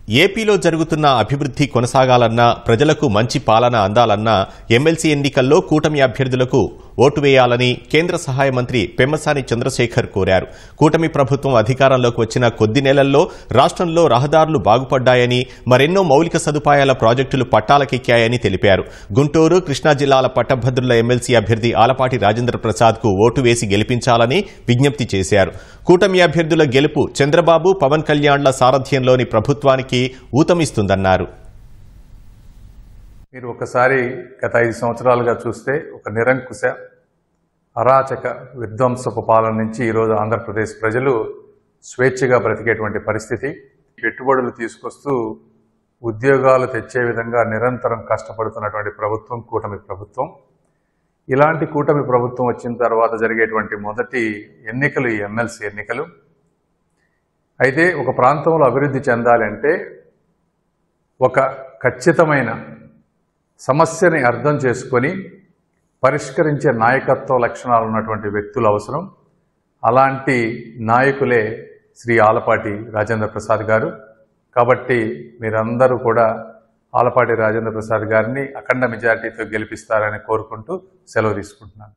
ఏపీలో జరుగుతున్న అభివృద్ధి కొనసాగాలన్నా ప్రజలకు మంచి పాలన అందాలన్నా ఎమ్మెల్సీ ఎన్నికల్లో కూటమి అభ్యర్థులకు ఓటు వేయాలని కేంద్ర సహాయ మంత్రి పెమ్మసాని చంద్రశేఖర్ కోరారు. కూటమి ప్రభుత్వం అధికారంలోకి వచ్చిన కొద్ది నెలల్లో రాష్ట్రంలో రహదారులు బాగుపడ్డాయని, మరెన్నో మౌలిక సదుపాయాల ప్రాజెక్టులు పట్టాలకెక్కాయని తెలిపారు. గుంటూరు, కృష్ణా జిల్లాల పట్టభద్రుల ఎమ్మెల్సీ అభ్యర్థి ఆలపాటి రాజేంద్ర ప్రసాద్ కు ఓటు వేసి గెలిపించాలని విజ్ఞప్తి చేశారు. కూటమి అభ్యర్థుల గెలుపు చంద్రబాబు, పవన్ కళ్యాణ్ల సారథ్యంలోని ప్రభుత్వానికి ఊతమిస్తుందన్నారు. మీరు ఒకసారి గత 5 సంవత్సరాలుగా చూస్తే ఒక నిరంకుశ అరాచక విధ్వంసపు పాలన నుంచి ఈరోజు ఆంధ్రప్రదేశ్ ప్రజలు స్వేచ్ఛగా బ్రతికేటువంటి పరిస్థితి. పెట్టుబడులు తీసుకొస్తూ ఉద్యోగాలు తెచ్చే విధంగా నిరంతరం కష్టపడుతున్నటువంటి ప్రభుత్వం కూటమి ప్రభుత్వం. ఇలాంటి కూటమి ప్రభుత్వం వచ్చిన తర్వాత జరిగేటువంటి మొదటి ఎన్నికలు ఈ ఎమ్మెల్సీ ఎన్నికలు. అయితే ఒక ప్రాంతంలో అభివృద్ధి చెందాలంటే ఒక ఖచ్చితమైన సమస్యని అర్థం చేసుకొని పరిష్కరించే నాయకత్వ లక్షణాలు ఉన్నటువంటి వ్యక్తులు అవసరం. అలాంటి నాయకులే శ్రీ ఆలపాటి రాజేంద్ర ప్రసాద్ గారు. కాబట్టి మీరందరూ కూడా ఆలపాటి రాజేంద్ర ప్రసాద్ గారిని అఖండ మెజారిటీతో గెలిపిస్తారని కోరుకుంటూ సెలవు తీసుకుంటున్నాను.